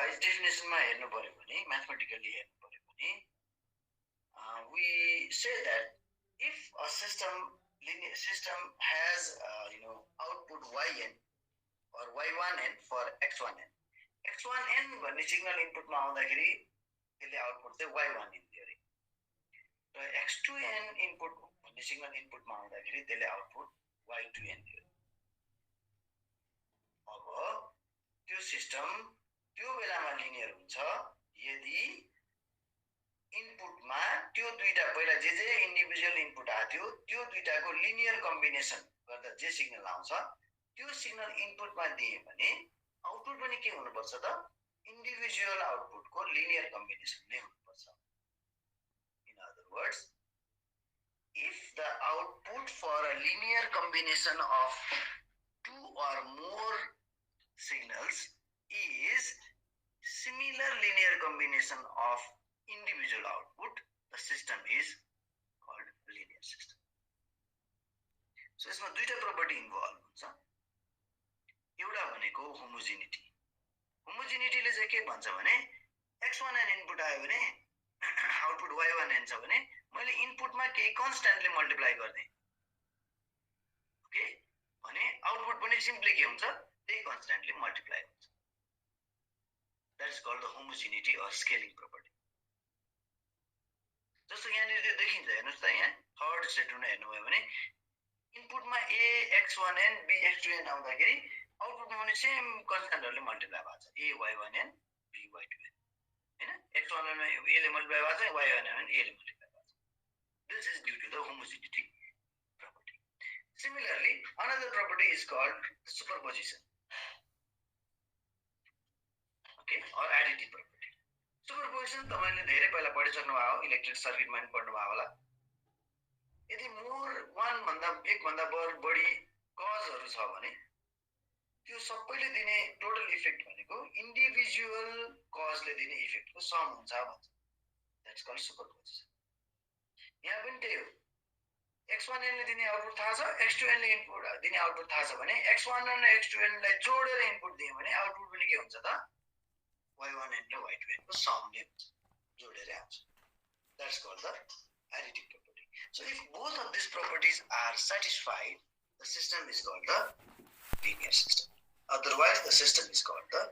otherwise definition मा हेर्नु पर्यो भने mathematically हेर्नु पर्यो भने we say that if a linear system has output yn or y1n for x1n भन्ने सिग्नल इनपुट मा आउँदाखेरि त्यसले आउटपुट चाहिँ y1n दियो र x2n इनपुट भन्ने सिग्नल इनपुट मा आउँदाखेरि त्यसले आउटपुट y2n दियो अब त्यो सिस्टम त्यो बेलामा लिनियर हुन्छ यदि इनपुटमा त्यो दुईटा पहिला जे इन्डिभिजुअल इनपुट आथ्यो त्यो दुईटाको लिनियर कम्बिनेसन गर्दा जे सिग्नल आउँछ त्यो सिग्नल इनपुटमा दिए भने आउटपुट पनि के हुनुपर्छ त इन्डिभिजुअल आउटपुटको लिनियर कम्बिनेसन नै हुनुपर्छ in other words if the output for a linear combination of two or more signals is similar linear combination of individual output, the system is called linear system. So यसमा दुईटा property involved हुन्छ एउटा भनेको homogeneity. Homogeneity ले चाहिँ के भन्छ भने x1n इनपुट आयो भने आउटपुट y1n छ भने मैले इनपुटमा केही कन्स्ट्यान्टली मल्टिप्लाई गर्दै ओके भने आउटपुट पनि सिम्पली के हुन्छ त्यही कन्स्ट्यान्टली मल्टिप्लाई हुन्छ that is called the homogeneity और स्केलिङ प्रॉपर्टी जस्तो यहाँ नि देखिन्छ हेर्नुस् त यहाँ थर्ड स्टेटमेन्ट हेर्नुभयो भने इनपुटमा a x1n b x2n आउँदाखेरि आउटपुटमा पनि सेम कन्स्ट्यान्टहरुले मल्टिप्लाई भएको छ a y1n b y2n हैन x1n मा a ले मल्टिप्लाई भएको छ y1n मा a ले multiply This is due to the homogeneity property. Similarly, another property is called superposition. Okay, or additive property. Superposition तपाईले धेरै पहिला पढिसक्नु भयो इलेक्ट्रिक सर्किटमा पनि पढ्नु भयो होला यदि मोर वन भन्दा एक भन्दा बढी कजहरु छ भने त्यो सबैले दिने टोटल इफेक्ट भनेको इन्डिभिजुअल कजले दिने इफेक्टको सम हुन्छ भन्छ दैट्स कॉल्ड सुपरपोजिसन यहाँ पनि त्यही हो x1n ले दिने आउटपुट थाहा छ x2n ले इनपुट दिने आउटपुट थाहा छ भने x1n र x2n लाई जोडेर इनपुट दिए भने आउटपुट पनि के हुन्छ त y1n र y2n को सम नै हुन्छ जोडेर आउँछ that's called the additive property so if both of these properties are satisfied the system is called the linear system otherwise the system is called the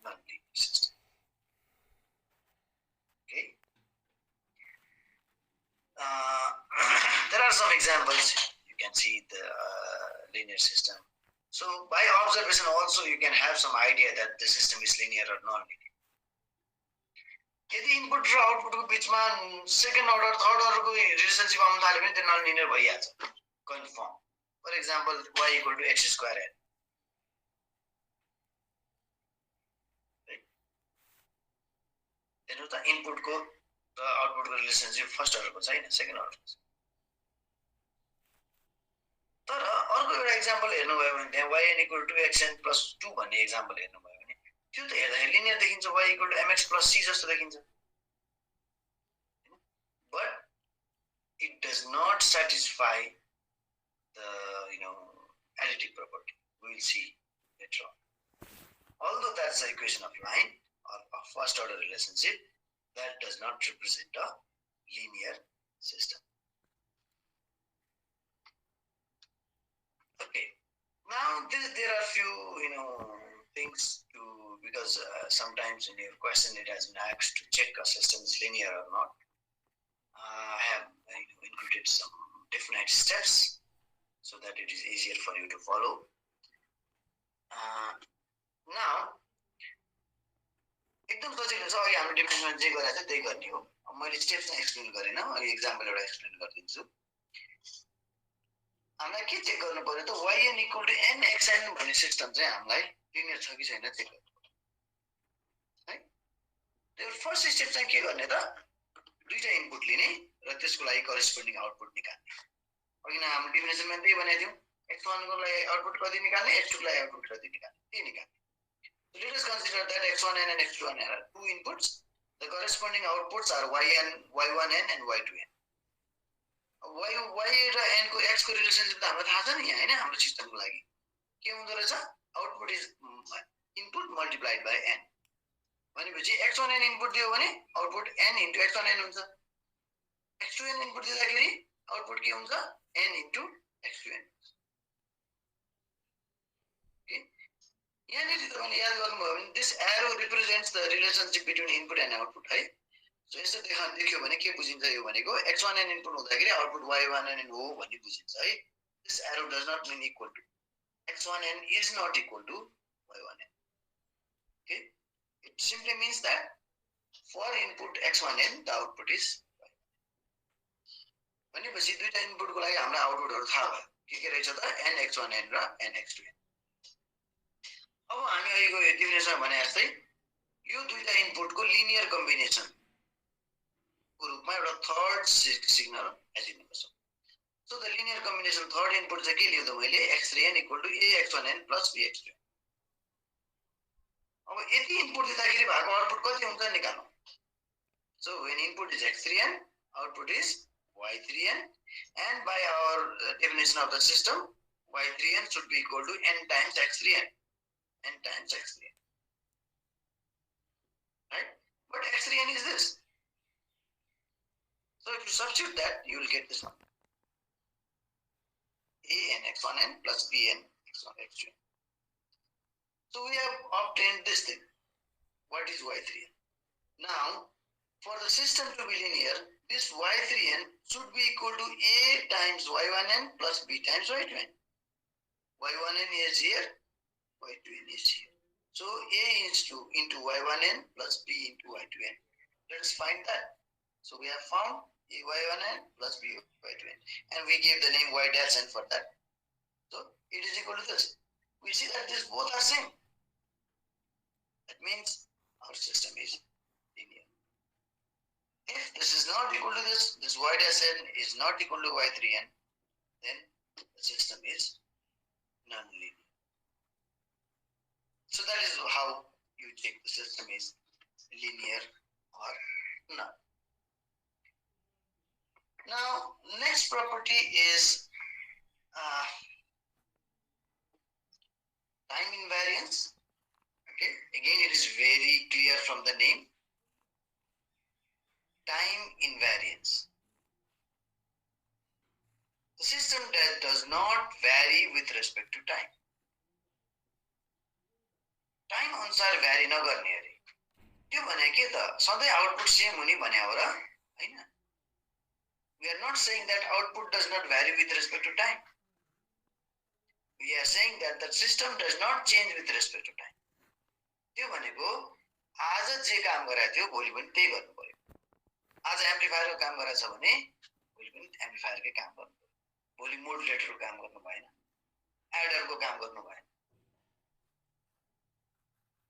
non-linear system okay there are some examples you can see the linear system so by observation also you can have some idea that the system is linear or non-linear यदि input र output को बीचमा second order third order को relationship आउन थाल्यो भने त्यो non linear भइहाल्छ confirm for example y = x² n हेर्नु त इनपुट को र आउटपुट को रिलेशनशिप फर्स्ट अर्डर को छैन सेकेन्ड अर्डर को तर अर्को एउटा एक्जाम्पल हेर्नु भयो भने त्यहाँ y = xn + 2 भन्ने एक्जाम्पल हेर्नु भयो भने त्यो त हेर्दा लिनियर देखिन्छ y = mx + c जस्तो देखिन्छ but it does not satisfy the additive property we will see later on although that's the equation of line or a first order relationship that does not represent a linear system okay now there are few things to because sometimes in your question it has been asked to check a system is linear or not I have included some definite steps so that it is easier for you to follow now एकदम सजिलो छ अघि हामीले definition जे गरेको छ त्यही गर्ने हो मैले स्टेप्स चाहिँ एक्सप्लेन गरेन अघि एक्जाम्पल एउटा एक्सप्लेन गरिदिन्छु हामीलाई के चेक गर्नु पर्यो त yn = nxn भन्ने सिस्टम चाहिँ हामीलाई लिनियर छ कि छैन चेक गर्नु है त्यो फर्स्ट स्टेप चाहिँ के गर्ने त दुईटा इनपुट लिने र त्यसको लागि करेस्पोन्डिङ आउटपुट निकाल्ने अघि नै हामीले डिफिनेसनमा त्यही भनेको थियौं x1 को लागि आउटपुट कति निकाल्ने x2 को लागि आउटपुट कति निकाल्ने त्यही निकाल्ने so let us consider that x1n and x2n are two inputs the corresponding outputs are y1n and y2n y र n को x को रिलेशनशिप त हामीलाई थाहा छ नि हैन हाम्रो सिस्टमको लागि के हुँदो रहेछ output is input multiplied by n x1n input दियो भने आउटपुट n into x1n हुन्छ x2n इनपुट दिँदाखेरि आउटपुट के हुन्छ n into x2n okay यहाँनिर तपाईले याद गर्नुभयो भने this arrow represents the relationship between input and output है सो यसो देखियो भने के बुझिन्छ यो भनेको x1n इनपुट हुँदाखेरि आउटपुट y1n हो भन्ने बुझिन्छ है this arrow does not mean equal to x1n is not equal to y1n okay it simply means that for input x1n the output is भनेपछि दुईटा इनपुटको लागि हाम्रो आउटपुटहरु थाहा भयो के रहेछ त nx1n र nx2n अब हामी अहिलेको डेफिनेसन भने जस्तै यो दुईटा इनपुटको लिनियर कम्बिनेसन को रूपमा एउटा थर्ड सिग्नल एज्युम गर्छ so the linear combination third input चाहिँ के लियो त मैले x3n = ax1n + bx2n अब यति इनपुट दिँदाखेरि भएको आउटपुट कति हुन्छ निकाल्नु so when input is x3n output is y3n and by our definition of the system y3n should be equal to n times x3n n times x3n right but x3n is this so if you substitute that you will get this one a n x1n plus b n x1 x2n so we have obtained this thing what is y3n now for the system to be linear this y3n should be equal to a times y1n plus b times y2n y1n is here y2n is here so a is into y1n plus b into y2n let's find that so we have found a y1n plus b y2n and we gave the name y dash n for that so it is equal to this we see that this both are same that means our system is linear if this is not equal to this y dash n is not equal to y3n then the system is non-linear so that is how you check the system is linear or not now next property is time invariance okay again it is very clear from the name time invariance the system that does not vary with respect to time time अनुसार भ्यारी नगर्ने अरे त्यो भने के त सधैँ output same हुने भने हो र हैन we are not saying that output does not vary with respect to time we are saying that the system does not change with respect to time त्यो भनेको आज जे काम गरेको थियो भोलि पनि त्यही गर्नु पर्यो आज एम्प्लिफायरको काम गरेछ भने भोलि पनि एम्प्लिफायरकै काम गर्नु पर्यो भोलि मोडुलेटरको काम गर्नु भएन एडरको काम गर्नु भएन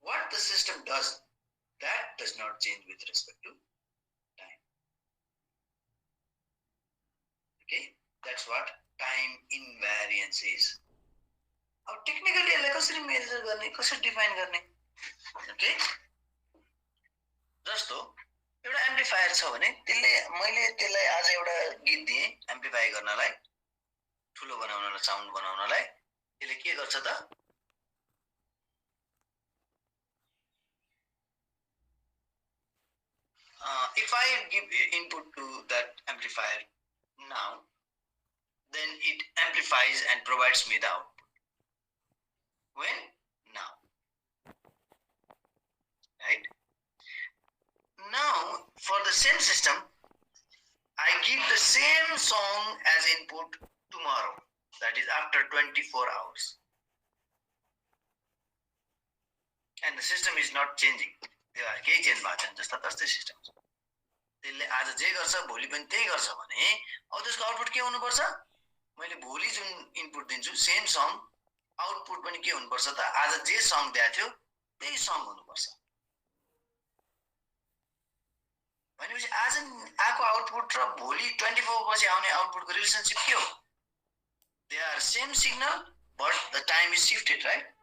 what the system does that does not change with respect to time okay that's what time invariance is now technically यसलाई कसरी मेजर गर्ने कसरी डिफाइन गर्ने okay जस्तो एउटा एम्प्लिफायर छ भने त्यसले मैले त्यसलाई आज एउटा गीत दिए एम्प्लिफाई गर्नलाई ठुलो बनाउनलाई साउन्ड बनाउनलाई त्यसले के गर्छ त if I give input to that amplifier now, then it amplifies and provides me the output. When? Now. Right? Now, for the same system, I give the same song as input tomorrow. That is after 24 hours. And the system is not changing. केही change भएको छैन जस्ता तस्तै system छ त्यसले आज जे गर्छ भोलि पनि त्यही गर्छ भने अब त्यसको आउटपुट के हुनुपर्छ मैले भोलि जुन इनपुट दिन्छु सेम सङ आउटपुट पनि के हुनुपर्छ त आज जे सङ दिएको थियो त्यही सङ हुनुपर्छ भनेपछि आज आको आउटपुट र भोलि 24 पछि आउने आउटपुटको रिलेसनशिप के हो they are same signal but the time is shifted right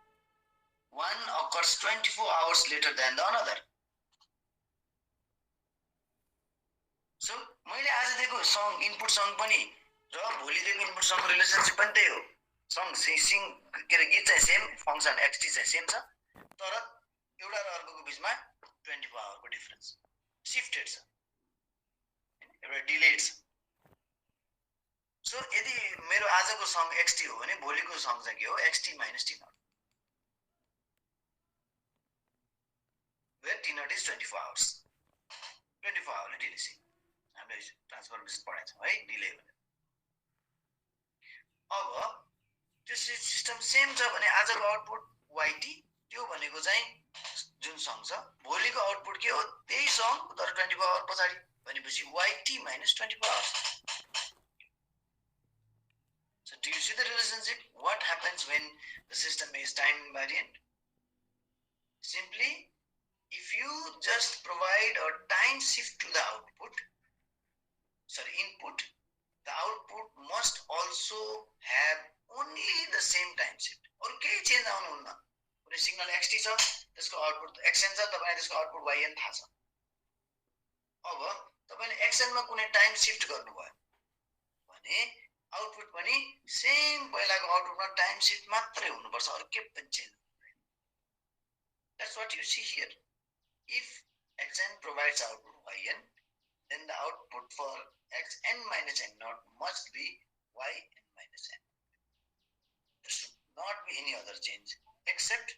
one occurs 24 hours later than the another so मैले आज दिएको सङ इनपुट सङ पनि र भोलि दिएको इनपुट सङको रिलेसनशिप पनि त्यही हो सङ सिङ के रे गीत चाहिँ सेम फंक्सन xt चाहिँ सेम छ तर एउटा र अर्कोको बीचमा 24 आवरको डिफरेन्स शिफ्टेड छ, एउटा डिलेड छ। सो यदि मेरो आजको सङ XT हो भने भोलिको सङ चाहिँ के हो, XT minus T0, where T0 is 24 hours. 24 आवरले डिले छ। हामीले ट्रान्सफर्मेसन पढाएको छौँ है, डिले भनेर। अब त्यो सिस्टम सेम छ भने आजको आउटपुट YT, त्यो भनेको चाहिँ जुन सङ छ, भोलिको आउटपुट के हो, त्यही सङ तर 24 आवर पछाडि, भनेपछि YT minus 24 hours. So do you see the relationship? What happens when the system is time invariant? Simply, if you just provide a time shift to the input, the output must also have only the same time shift. और केही change आउनु हुन्न। कुनै signal XT छ, त्यसको output XN छ, तपाईलाई त्यसको आउटपुट YN थाहा छ। अब तपाईले XN मा कुनै टाइम शिफ्ट गर्नुभयो भने आउटपुट पनि सेम पहिलाको आउटपुटमा टाइम शिफ्ट मात्रै हुनुपर्छ, अरु के पनि चेन्ज हुँदैन। That's what you see here. If XN provides output YN, then the output for XN minus N0 must be YN minus N. There should not be any other change except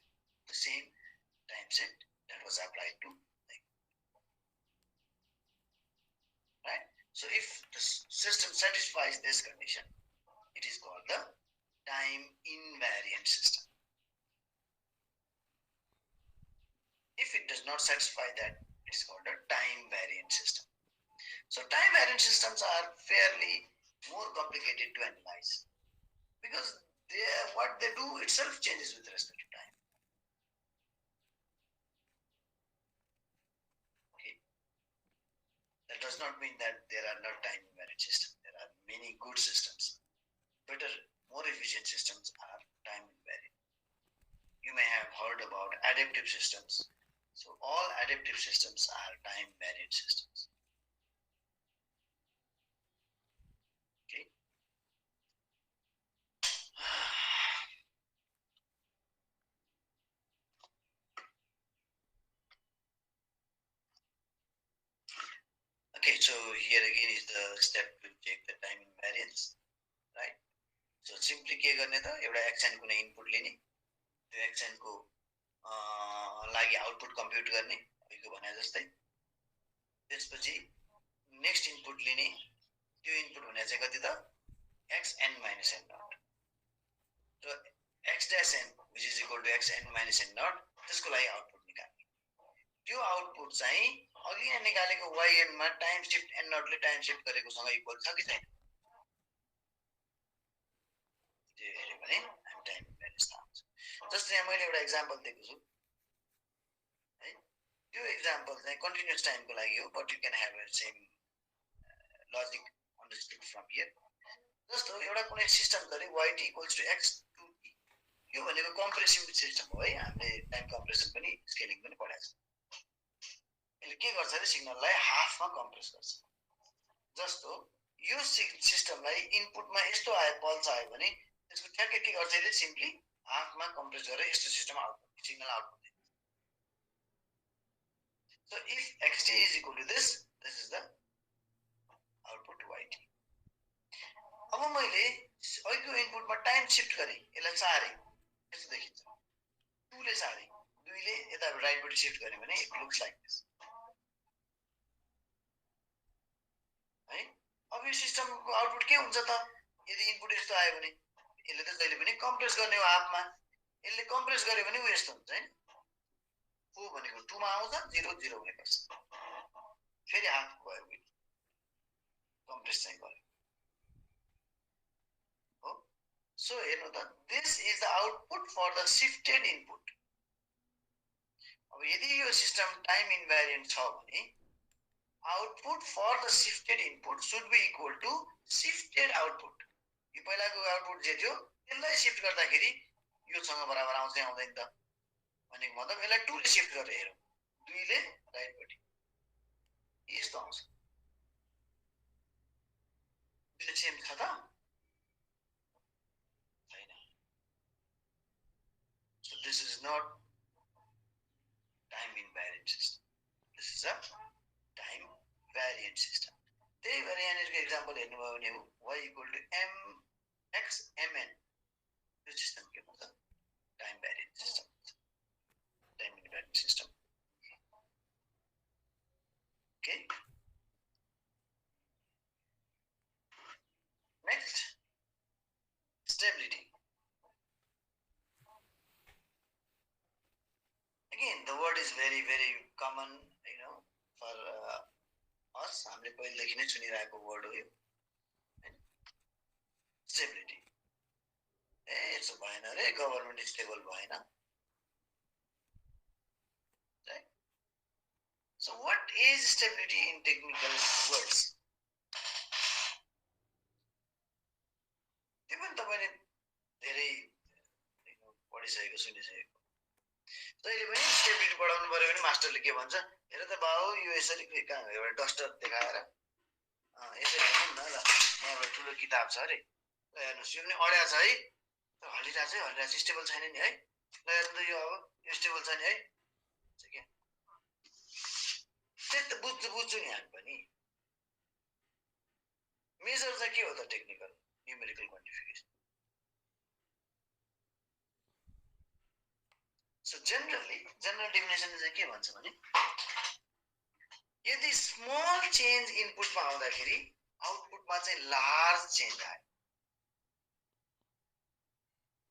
the same time shift that was applied to the input. Right? So if the system satisfies this condition, it is called the time invariant system. If it does not satisfy that, it is called a time variant system. So time variant systems are fairly more complicated to analyze because what they do itself changes with respect to time. Okay. That does not mean that there are not time invariant systems. There are many good systems. Better, more efficient systems are time invariant. You may have heard about adaptive systems. So all adaptive systems are time variant systems. Okay. Okay, so here again is the step to check the time invariance, right? So simply के गर्ने त, एउटा XN कुनै input लिने, त्यो XN को लागि output कम्प्युट गर्ने, अघिको भने जस्तै। त्यसपछि नेक्स्ट इनपुट लिने, त्यो इनपुट हुने चाहिँ कति त, XN minus N0. So X dash N which is equal to XN minus N0, त्यसको लागि आउटपुट निकाल्ने। त्यो आउटपुट चाहिँ अघि नै निकालेको YN मा टाइम शिफ्ट N0 ले टाइम शिफ्ट गरेको सँग इक्वल छ कि छैन, त्यो हेर्यो भने हामी टाइम इन्भ्यारियन्स थाहा हुन्छ। जस्तै यहाँ मैले एउटा एक्जाम्पल दिएको छु है, त्यो एक्जाम्पल चाहिँ कन्टिन्युअस टाइमको लागि हो, but you can have a same logic understood from here. जस्तो एउटा कुनै सिस्टम गरे YT इक्वल्स टु X2T, यो भनेको कम्प्रेसिभ सिस्टम हो है, हामीले टाइम कम्प्रेसन पनि स्केलिङ पनि पढाएको छ। यसले के गर्छ भने सिग्नललाई हाफमा कम्प्रेस गर्छ। जस्तो यो सिस्टमलाई इनपुटमा यस्तो आयो, पल्स आयो भने त्यसको ठ्याक्कै के गर्छ, यसले सिम्पली हाफमा कम्प्रेस गरेर यस्तो सिस्टम आउटपुट सिग्नल आउटपुट दिन्छ। So if XT is equal to this is the output YT. अब मैले अघिको इनपुटमा टाइम शिफ्ट गरे, यसलाई सारे, यस्तो देखिन्छ, 2 ले सारे, 2 ले यता राइटपट्टि शिफ्ट गरे भने इट लुक्स लाइक दिस है। अब यो सिस्टमको आउटपुट के हुन्छ त, यदि इनपुट यस्तो आयो भने यसले त जहिले पनि कम्प्रेस गर्ने हो हाफमा, यसले कम्प्रेस गर्यो भने उ यस्तो हुन्छ हैन, O भनेको 2 मा आउँछ, 0 0 हुनेपर्छ, फेरि हाफ भयो, कम्प्रेस चाहिँ गर्यो हो। सो हेर्नु त, this is the output for the shifted input. अब यदि यो सिस्टम टाइम इन्भ्यारिएन्ट छ भने output for the shifted input should be equal to shifted output. यो पहिलाको आउटपुट जे थियो त्यसलाई शिफ्ट गर्दाखेरि यो सँग बराबर आउँछ कि आउँदैन त, भनेको मतलब यसलाई 2 ले शिफ्ट गरेर हेरौँ, 2 ले राइटपट्टि यस्तो आउँछ, यो सेम छ त छैन। So this is not time invariant system. Is a time variant system. त्यही भएर यहाँनिरको एक्जाम्पल हेर्नुभयो भने y इक्वल टु mxmn यो सिस्टम के भन्छ time variant system time invariant system. Okay next stability. Again, the word is very, very common, for us. हामीले पहिलेदेखि नै सुनिरहेको वर्ड हो यो स्टेबिलिटी. यसो भएन रे गभर्मेन्ट स्टेबल भएन. So what is stability in technical words? त्यो पनि तपाईले धेरै पढिसकेको सुनिसकेको. जहिले पनि स्टेबिलिटी पढाउनु पर्यो भने मास्टरले के भन्छ, हेर त बाउ यो यसरी कहाँ एउटा डस्टर देखाएर यसरी हेर्नु न ल, यहाँ ठुलो किताब छ अरे, ल हेर्नुहोस् यो पनि अड्या छ है, हल्लिरहेछ है, हल्लिरहेछ, स्टेबल छैन नि है, ल हेर्नु त यो अब यो स्टेबल छ नि है, त्यही त बुझ्छु नि हामी पनि. मेजर चाहिँ के हो त technical numerical quantification. So general definition चाहिँ के भन्छ भने, यदि स्मल चेन्ज इनपुटमा आउँदाखेरि आउटपुटमा चाहिँ लार्ज चेन्ज आयो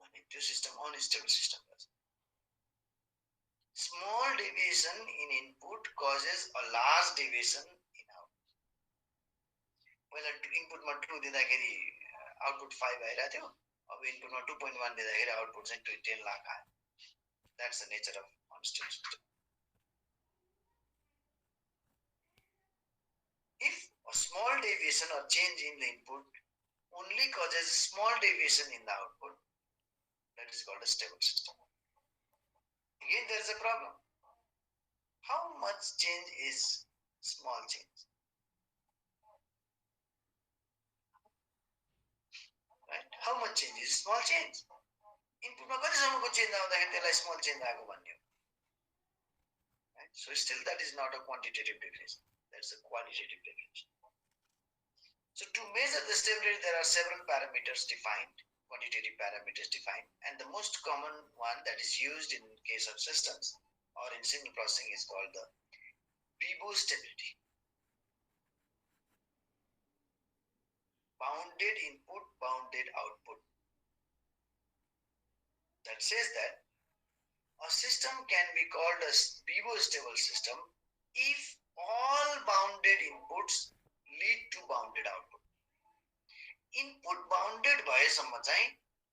भने त्यो सिस्टम अनस्टेबल सिस्टम भन्छ. Small deviation in input causes a large deviation in output. पहिला इनपुटमा 2 दिँदाखेरि आउटपुट 5 आइरहेको थियो, अब इनपुटमा 2.1 दिँदाखेरि आउटपुट चाहिँ 10 लाख आयो. That's the nature of unstable system. If a small deviation or change in the input only causes small deviation in the output, that is called a stable system. Again, there is a problem. How much change is small change? Right? How much change is small change? Input ma कतिसम्मको change आउँदाखेरि त्यसलाई small change आएको भन्ने हो. Right? So still that is not a quantitative definition. That's a qualitative definition. So to measure the stability, there are several parameters defined, quantitative parameters defined, and the most common one that is used in case of systems or in signal processing is called the BIBO stability. Bounded input, bounded output. That says that a system can be called a BIBO stable system if all bounded inputs lead to bounded output. Input bounded भएसम्म चाहिँ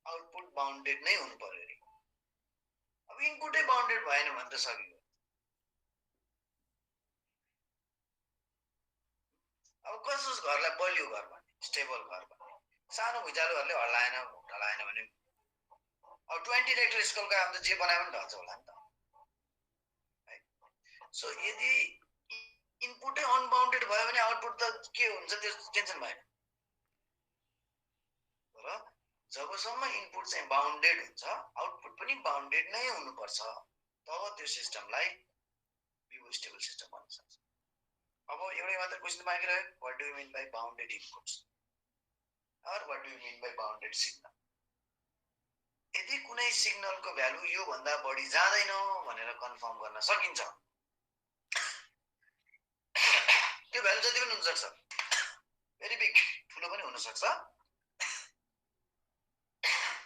output bounded नै हुनु पर्यो रे. अब इनपुटै bounded भएन भने त सकियो. अब कसोस् घरलाई बलियो घर भन्ने, स्टेबल घर भन्ने, सानो भुइँचालोहरूले हल्लाएन भने अब 20 रेक्टर स्केलको आम त जे बनाए पनि ढल्छ होला नि त. सो यदि इनपुटै अनबाउन्डेड भयो भने आउटपुट त के हुन्छ त्यो टेन्सन भएन. तर जबसम्म इनपुट चाहिँ बाउन्डेड हुन्छ आउटपुट पनि बाउन्डेड नै हुनुपर्छ, तब त्यो सिस्टमलाई BIBO स्टेबल सिस्टम भन्न सक्छ. अब एउटै मात्र क्वेशन बाँकी रह्यो, what do you mean by bounded inputs or what do you mean by bounded signal. यदि कुनै सिग्नलको भ्यालु यो भन्दा बढी जाँदैन भनेर कन्फर्म गर्न सकिन्छ, त्यो भ्यालु जति पनि हुन सक्छ, भेरी बिग ठुलो पनि हुन सक्छ,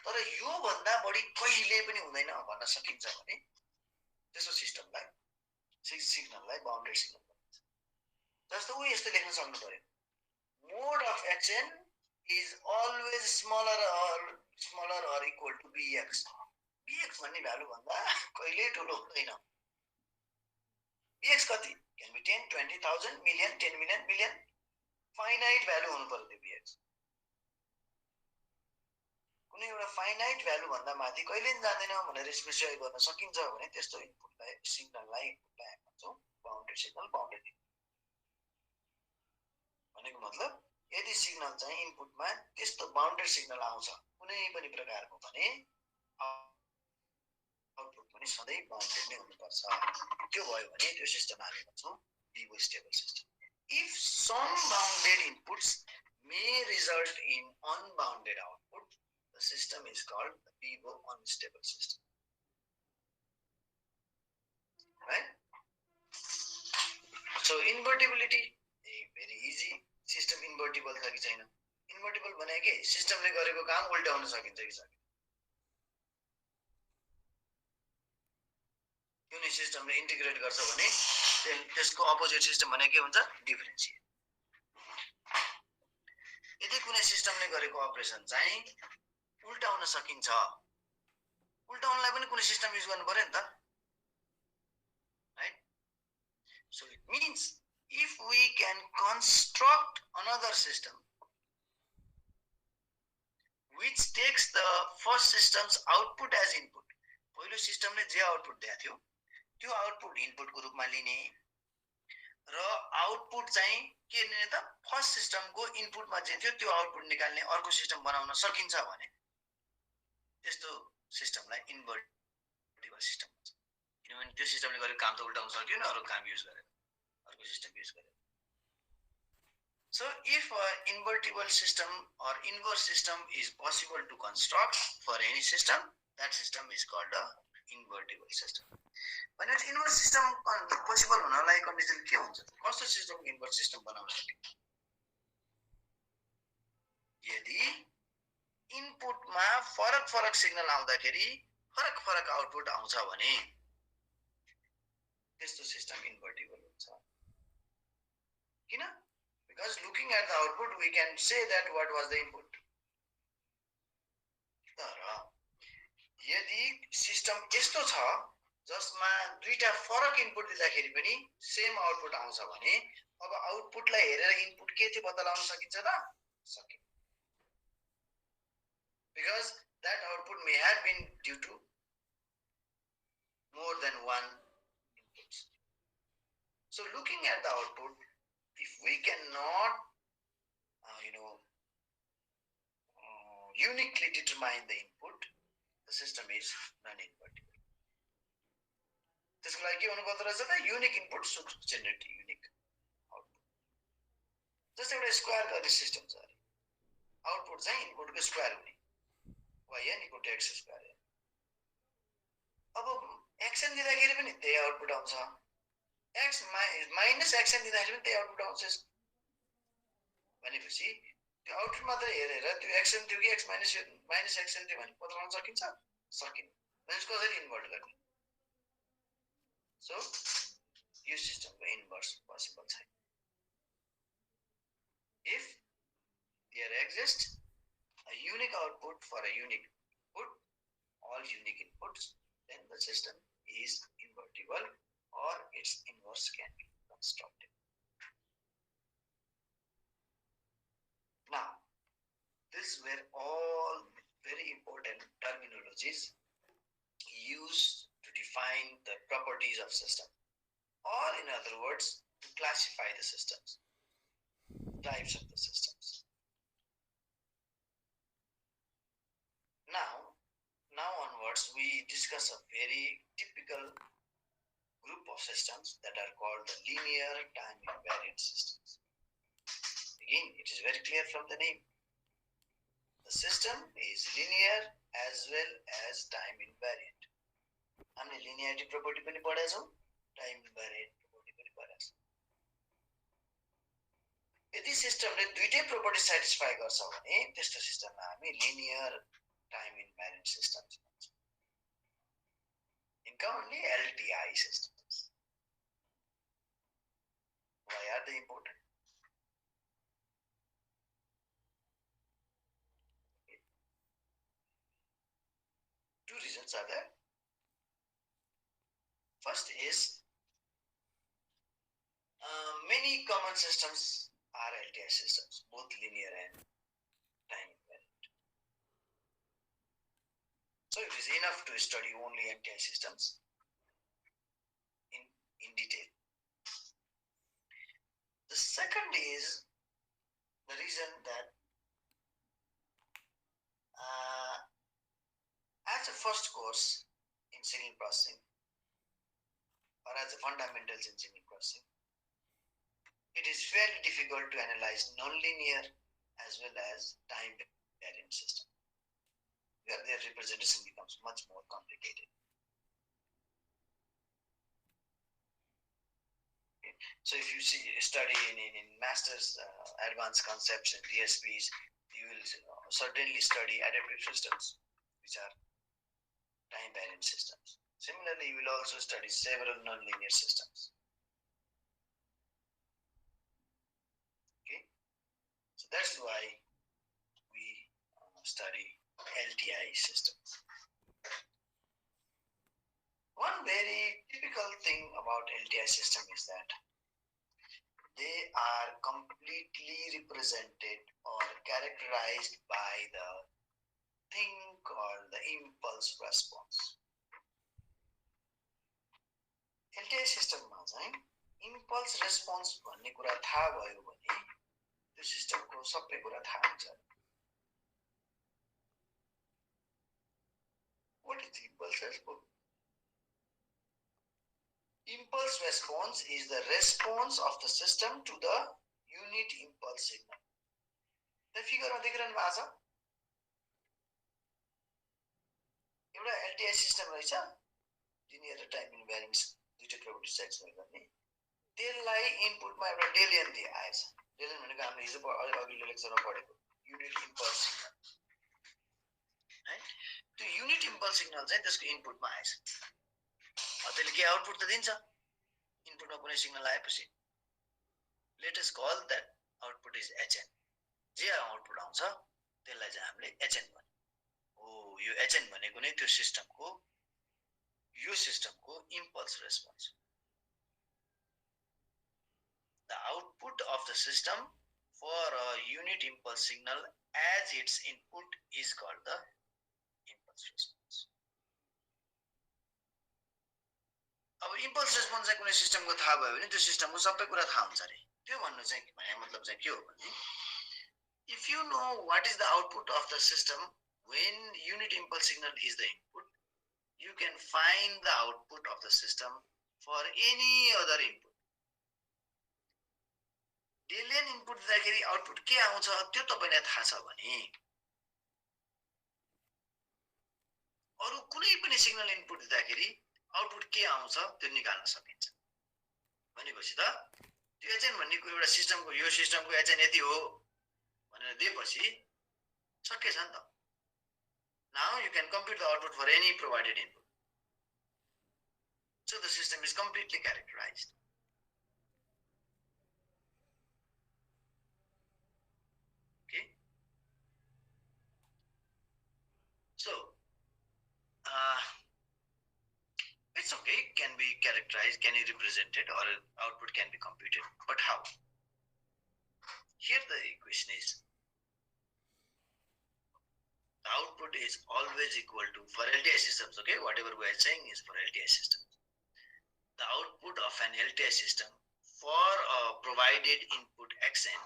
तर यो भन्दा बढी कहिले पनि हुँदैन भन्न सकिन्छ भने त्यसो सिस्टमलाई सिग्नललाई बाउन्डेड सिग्नल भनिन्छ. जस्तो उ यस्तो लेख्न सक्नु पर्यो, mod of x n is always smaller or equal to bx. bx भन्ने भ्यालु भन्दा कहिले ठुलो हुँदैन. bx कति can be 10, 20,000, million, 10 million, billion, finite value हुनु पर्यो त्यो bx. कुनै एउटा फाइनाइट भ्यालु भन्दा माथि कहिले पनि जाँदैन भनेर स्पेसिफाई गर्न सकिन्छ भने त्यस्तो इनपुटलाई सिग्नललाई भन्छौँ बाउन्डेड सिग्नल, बाउन्डेड इनपुट. भनेको मतलब यदि सिग्नल चाहिँ इनपुटमा त्यस्तो बाउन्डेड सिग्नल आउँछ कुनै पनि प्रकारको भने आउटपुट पनि सधैँ बाउन्डेड नै हुनुपर्छ. त्यो भयो भने त्यो सिस्टम हामी भन्छौँ stable system. If some bounded inputs may result in unbounded output, the system is called the PIVO unstable system. Right? So invertibility, a very easy system invertible छ कि छैन? इन्भर्टिबल भने के सिस्टमले गरेको काम उल्टाउन सकिन्छ कि सकिन्छ? कुनै सिस्टमले इन्टिग्रेट गर्छ भने त्यसको अपोजिट सिस्टम भने के हुन्छ? डिफरेन्सिएट. यदि कुनै सिस्टमले गरेको अपरेसन चाहिँ उल्टाउन सकिन्छ, उल्टाउनलाई पनि कुनै सिस्टम युज गर्नु पर्यो नि त, right? So it means if we can construct another system which takes the first system's output as input, पहिलो सिस्टमले जे आउटपुट दिएको थियो त्यो आउटपुट इनपुटको रूपमा लिने र आउटपुट चाहिँ के लिने त फर्स्ट सिस्टमको इनपुटमा जे थियो त्यो आउटपुट निकाल्ने अर्को सिस्टम बनाउन सकिन्छ भने त्यस्तो सिस्टमलाई इन्भर्टिबल सिस्टम भन्छ. किनभने त्यो सिस्टमले गरेको काम त उल्टाउन सक्यो नि, अरू काम युज गरेर, अर्को सिस्टम युज गरेर. So if an invertible system or inverse system is possible to construct for any system, that system is called a invertible system. When it's inverse system possible हुनलाई कन्डिसन के हुन्छ? कस्तो system inverse system बनाउन सकिन्छ? यदि इनपुटमा फरक फरक signal आउँदाखेरि फरक फरक आउटपुट आउँछ भने त्यस्तो सिस्टम इन्भर्टिबल हुन्छ. किन? Because looking at the output we can say that what was the input. तर यदि सिस्टम यस्तो छ जसमा दुईटा फरक इनपुट दिँदाखेरि पनि सेम आउटपुट आउँछ भने अब आउटपुटलाई हेरेर इनपुट के थियो पत्ता लगाउन सकिन्छ त? सकिन्छ. Because that output may have been due to more than one inputs. So looking at the output, if we cannot uniquely determine the input, the system is non-invertible. त्यसको लागि के हुनु पर्दो रहेछ त? Unique input should generate unique output. जस्तै एउटा square गर्ने सिस्टम छ, आउटपुट चाहिँ इनपुटको स्क्वायर हुने, yn equal to x square. अब एक्सन दिँदाखेरि पनि त्यही आउटपुट आउँछ, x माइनस एक्सन दिँदाखेरि पनि त्यही आउटपुट आउँछ. भनेपछि त्यो आउटपुट मात्र हेरेर त्यो एक्सन थियो कि x माइनस एक्सन थियो भने पत्ता लगाउन सकिन्छ? सकिन्न. त्यसको कसरी इन्भर्ट गर्ने? So यो सिस्टमको इन्भर्स पोसिबल छैन. If there exists a unique output for a unique input, all unique inputs, then the system is invertible or its inverse can be constructed. Now, these were all very important terminologies used to define the properties of system, or in other words, to classify the systems, types of the systems. Now onwards, we discuss a very typical group of systems that are called the linear time invariant systems. Again, it is very clear from the name. The system is linear as well as time invariant. हमने linearity property पनि पढेका छौं, time invariant property पनि पढेका छौं. यदि सिस्टमले दुईटै property satisfy गर्छ भने त्यस्तो सिस्टमलाई हामी linear time invariant systems भन्छौं. Commonly LTI systems. Why are they important? Two reasons are there. First is many common systems are LTI systems, both linear and time invariant. So it is enough to study only LTI systems in detail. The second is the reason that as a first course in signal processing, or as a fundamentals in signal processing, fairly difficult to analyze nonlinear as well as time variant system, where their representation becomes much more complicated. Okay. So if you study in master's advanced concepts and DSPs, you will certainly study adaptive systems, which are time variant systems. Similarly, you will also study several nonlinear systems. Okay, so that's why we study LTI systems. One very typical thing about LTI system is that they are completely represented or characterized by the thing called the impulse response. LTI सिस्टममा चाहिँ impulse response भन्ने कुरा थाहा भयो भने त्यो सिस्टमको सबै कुरा थाहा हुन्छ. What is impulse response? Impulse response is the response of the system to the unit impulse signal. The figure मा देखिरहनु भएको छ. एउटा LTI सिस्टम रहेछ, लिनियर र टाइम इन्भ्यारिएन्स दुईटा प्रोपर्टी सेटिस्फाई गर्ने. त्यसलाई इनपुटमा एउटा डेलियन दिएछ. डेलियन भनेको हामीले हिजो अघिल्लो लेक्चरमा पढेको युनिट इम्पल्स सिग्नल है. त्यो युनिट इम्पल्स सिग्नल चाहिँ त्यसको इनपुटमा आएछ. त्यसले के आउटपुट त दिन्छ. इनपुटमा कुनै सिग्नल आएपछि let us call that output is HN. जे आउटपुट आउँछ त्यसलाई चाहिँ हामीले एचएन भन्यो. हो, यो एचएन भनेको नै त्यो सिस्टमको impulse response. The output of the system for a unit impulse signal as its input is called the impulse response. अब इम्पल्स रेस्पोन्स चाहिँ कुनै सिस्टमको थाहा भयो भने त्यो सिस्टमको सबै कुरा थाहा हुन्छ रे. त्यो भन्नु चाहिँ भने मतलब चाहिँ के हो भने, if you know what is the output of the system when unit impulse signal is the input, you can find the output of the system for any other input. डेलियन इनपुट दिँदाखेरि आउटपुट के आउँछ त्यो तपाईलाई थाहा छ भने अरु कुनै पनि सिग्नल इनपुट दिँदाखेरि आउटपुट के आउँछ त्यो निकाल्न सकिन्छ. भनेपछि त त्यो एचएन भन्नेको एउटा सिस्टमको यो सिस्टमको एचएन यति हो भनेर दिएपछि सकिन्छ नि त. Now you can compute the output for any provided input. So the system is completely characterized. Okay. So it's okay, can be characterized, can be represented, or output can be computed. But how? Here the equation is the output is always equal to, for LTI systems, okay, whatever we are saying is for LTI systems. The output of an LTI system for a provided input xn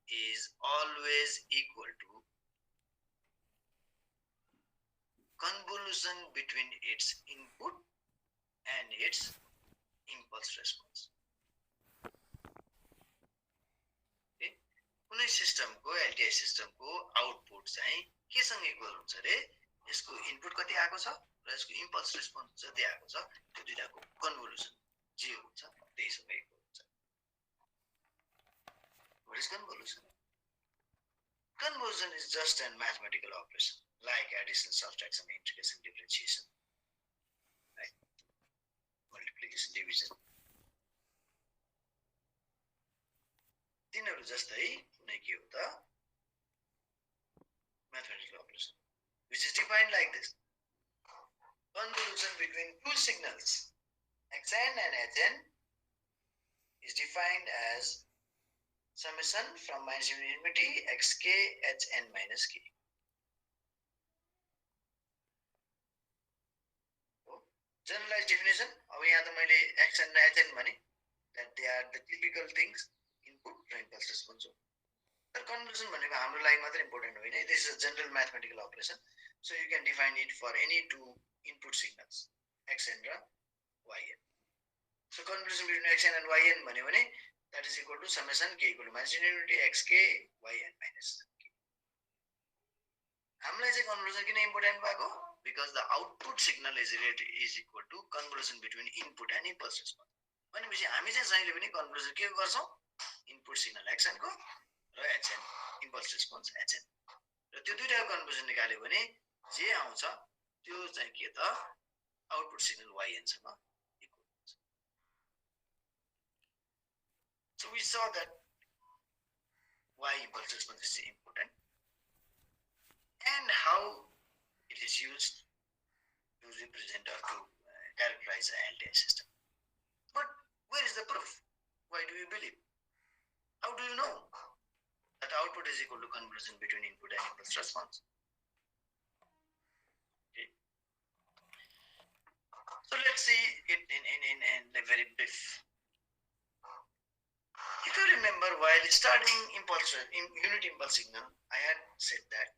is always equal to convolution between its input and its impulse response. Okay? कुनै सिस्टमको LTI सिस्टमको output चाहिँ केसँग equal हुन्छ रे, यसको input कति आएको छ र यसको इम्पल्स रेस्पोन्स जति आएको छ त्यो दुईटाको कन्भोल्युसन जे हुन्छ त्यहीसँग इक्वल हुन्छ. What is convolution? Convolution is just a mathematical operation like addition, subtraction, integration, differentiation, right? Multiplication, division. तिनीहरु जस्तै कुनै के हो त mathematical operation, which is defined like this. Convolution between two signals xn and hn is defined as summation from minus infinity xk hn minus k. Generalized definition, अब यहाँ त मैले xn र hn भने that they are the typical things, input र impulse response हो. तर convolution भनेको हाम्रो लागि मात्र इम्पोर्टेन्ट होइन. This is a general mathematical operation, so you can define it for any two input signals xn र yn. So convolution between xn and yn भन्यो भने that is equal to summation k equal to minus infinity xk yn minus k. हामीलाई चाहिँ कन्भोल्युसन किन important भएको? Because the output signal is equal to convolution between input and impulse response. भनेपछि हामी चाहिँ जहिले पनि कन्भोल्युसन के गर्छौं? इनपुट सिग्नल एक्सन को र एक्सन इम्पल्स रेस्पोन्स एक्सन र त्यो दुईटाको कन्भोल्युसन निकाल्यो भने जे आउँछ त्यो चाहिँ के त आउटपुट सिग्नल yn सँग इक्वल हुन्छ. So we saw that why impulse response is important and how it is used to represent or to characterize an LTI system. But where is the proof? Why do you believe? How do you know that output is equal to convolution between input and impulse response? Okay. So let's see it in a very brief. If you remember, while starting unit impulse signal, I had said that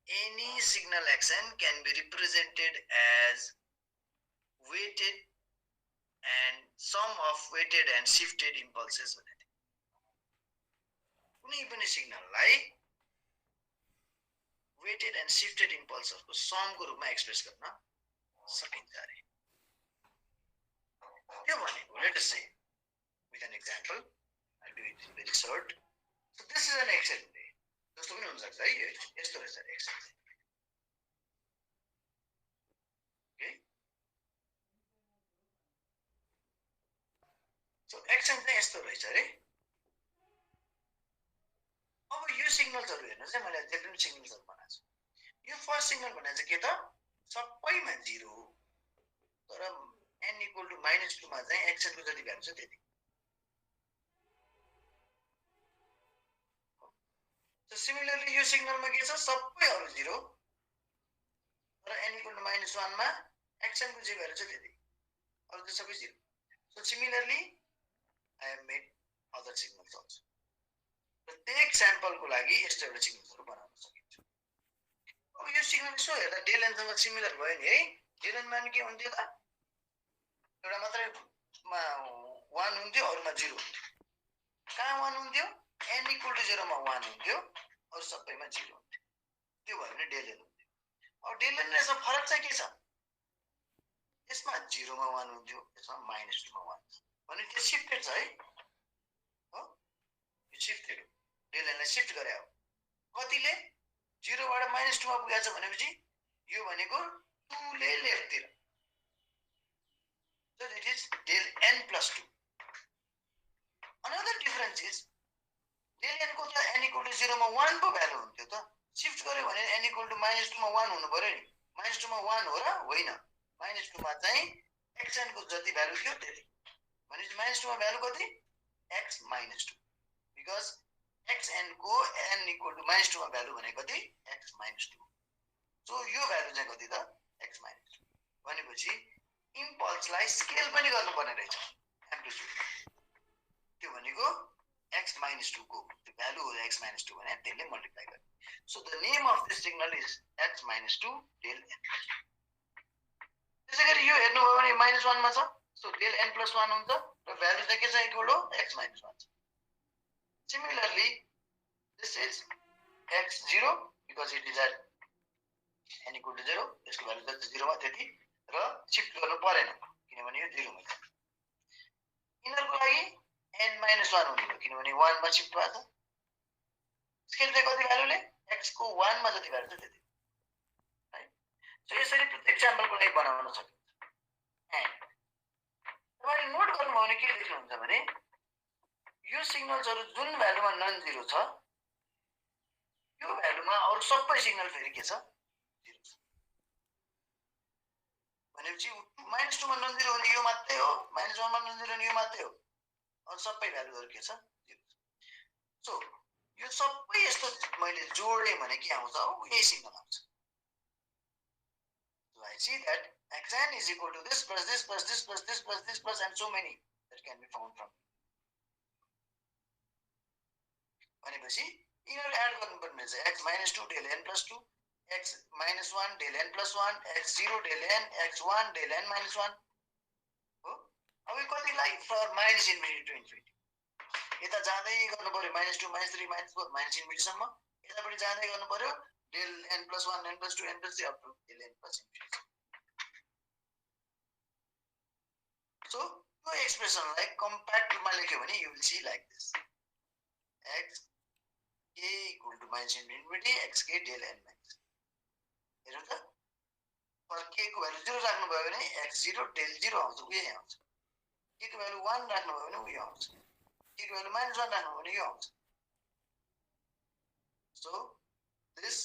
any signal action can be represented as weighted and sum of weighted and shifted impulses. कुनै पनि सिग्नललाई weighted and shifted impulses को sum को रूपमा express गर्न सकिन्छ अरे. त्यो भनेको let us say with an example, I'll do it in very short. So this is an Excel day. जस्तो पनि हुन सक्छ है, यस्तो रहेछ Excel. Okay. So Excel चाहिँ यस्तो रहेछ अरे. अब यो सिग्नल्सहरु हेर्नुस् है, मैले डिफरेन्ट सिग्नल्सहरु बनाएको छु. यो फर्स्ट सिग्नल भनेको चाहिँ के त सबैमा 0 तर n equal to -2 मा चाहिँ एक्सन को जति भ्यालु छ त्यति. So similarly यो सिग्नलमा के छ सबैहरु 0 तर n equal to -1 मा एक्सन को जे भ्यालु छ त्यति. अरु त सबै 0. So similarly I have made other signals also. प्रत्येक स्याम्पल को लागि यस्तो एउटा सिग्नलहरु बनाउन सकिन्छ. अब यो सिग्नल यसो हेर्दा डेल एन सँग सिमिलर भयो नि है. डेल एन मान के हुन्थ्यो त? एउटा मात्रै मा 1 हुन्थ्यो अरुमा 0 हुन्थ्यो. कहाँ 1 हुन्थ्यो? n equal to 0 मा 1 हुन्थ्यो अरु सबैमा 0 हुन्थ्यो. त्यो भयो भने डेल एन हुन्थ्यो. अब डेल एन र यसमा फरक चाहिँ के छ? यसमा 0 मा 1 हुन्थ्यो, यसमा -2 मा 1. भने त्यो शिफ्टेड छ है. हो? यो शिफ्टेड. डेल एनलाई शिफ्ट गरे हो. कतिले 0 बाट -2 मा पुगेछ भनेपछि यो भनेको 2 ले लेफ्ट तिर. So it is del n plus 2. Another difference is del n को त n equal to 0 मा 1 को भ्यालु हुन्थ्यो त. शिफ्ट गर्यो भने n equal to -2 मा 1 हुनु पर्यो नि. -2 मा 1 हो र होइन. -2 मा चाहिँ xn को जति भ्यालु थियो त्यति. भनेपछि -2 मा भ्यालु कति? x -2. Because xn को n equal to -2 मा भ्यालु भनेको कति? x -2. So यो भ्यालु चाहिँ कति त? x -2. भनेपछि इम्पल्सलाई स्केल पनि गर्नुपर्ने रहेछ एम्प्लिट्युड. त्यो भनेको x -2 को त्यो भ्यालु हो x -2 भने त्यसले मल्टिप्लाई गर्ने. So the name of this signal is x -2 del n. त्यसैगरी यो हेर्नुभयो भने -1 मा छ. So del n plus 1 हुन्छ र भ्यालु चाहिँ के छ इक्वल हो x -1. Similarly this is x0 because it is at n equal to 0. यसको भ्यालु चाहिँ 0 मा त्यति र शिफ्ट गर्नु परेन किनभने यो 0 मा छ. इनरको लागि n -1 हुने हो किनभने 1 मा शिफ्ट भएको छ. स्केल चाहिँ कति भ्यालुले x को 1 मा जति भ्यालु छ त्यति. है. सो यसरी प्रत्येक स्याम्पलको लागि बनाउन सकिन्छ. तपाईले नोट गर्नुभयो भने के देख्नुहुन्छ भने यो सिग्नल्सहरु जुन भ्यालुमा नन जीरो छ यो भ्यालुमा अरु सबै सिग्नल फेरि के छ? 0 छ. भनेपछि -2 मा नन जीरो हुने यो मात्रै हो, -1 मा नन जीरो हुने यो मात्रै हो. अरु सबै भ्यालुहरु के छ? 0 छ. सो यो सबै यस्तो मैले जोडे भने के आउँछ? यही सिग्नल आउँछ. So I see that xn is equal to this plus this plus this plus this plus this plus and so many that can be found from. भनेपछि इनर एड गर्नुपर्ने छ x -2 del n plus 2, x -1 del n plus 1, x0 del n, x1 del n minus 1. हो? अब यो कतिलाई? for -∞ to ∞. यता जाँदै गर्नु पर्यो -2 -3 -4 ∞ सम्म यतापट्टि जाँदै गर्नु पर्यो del n plus 1 n plus 2 n plus 3 up to del n plus infinity. So यो expression like compact मा लेख्यो भने you will see like this x k equal to -infinity x k del n max. हेर्नु त पर k को value 0 राख्नु भयो भने x0 del 0 आउँछ उही आउँछ k को भ्यालु 1 राख्नु भयो भने उही आउँछ k को भ्यालु -1 राख्नु भयो भने यो आउँछ. So this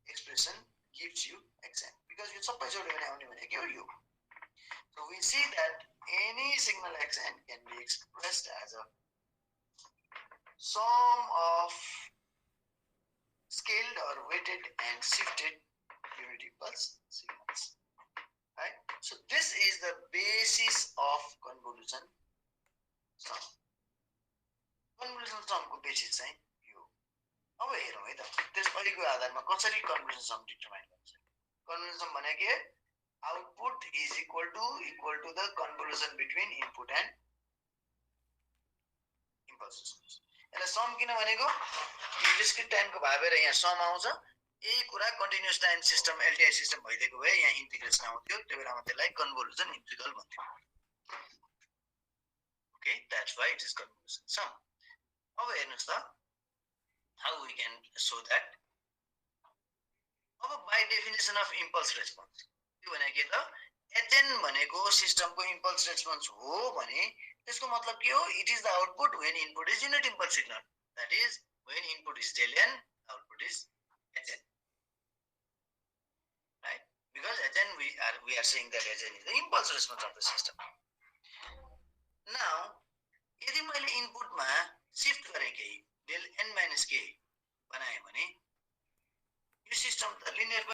expression gives you xn because you सबै जोड्यो भने आउने भनेको यो. So we see that any signal xn can be expressed as a sum of scaled or weighted and shifted unit impulse signals, right? So this is the basis of convolution sum. Convolution sum को basis चाहिँ यो. अब हेरौँ है त त्यसको आधारमा कसरी convolution sum डिटरमाइन गर्छ. Convolution sum भनेको output is equal to the convolution between input and impulse response. यसलाई सम किन भनेको यो डिस्क्रिट टाइमको भावेर यहाँ सम आउँछ. यही कुरा continuous time system LTI system भइदिएको भए यहाँ इन्टिग्रेसन आउँथ्यो. त्यो बेलामा त्यसलाई कन्भोल्युसन इन्टिग्रल भन्थ्यो. Okay that's why it is convolution sum. अब हेर्नुस् त how we can show that. अब by definition of impulse response त्यो भनेको के त एचएन भनेको सिस्टमको इम्पल्स रेस्पोन्स हो भने त्यसको मतलब के हो. It is the output when input is unit impulse signal. That is when input is del n output is hn, right? Because hn we are saying that hn is the impulse response of the system. Now यदि मैले इनपुटमा shift गरे केही del n minus k बनाए भने यो system त linear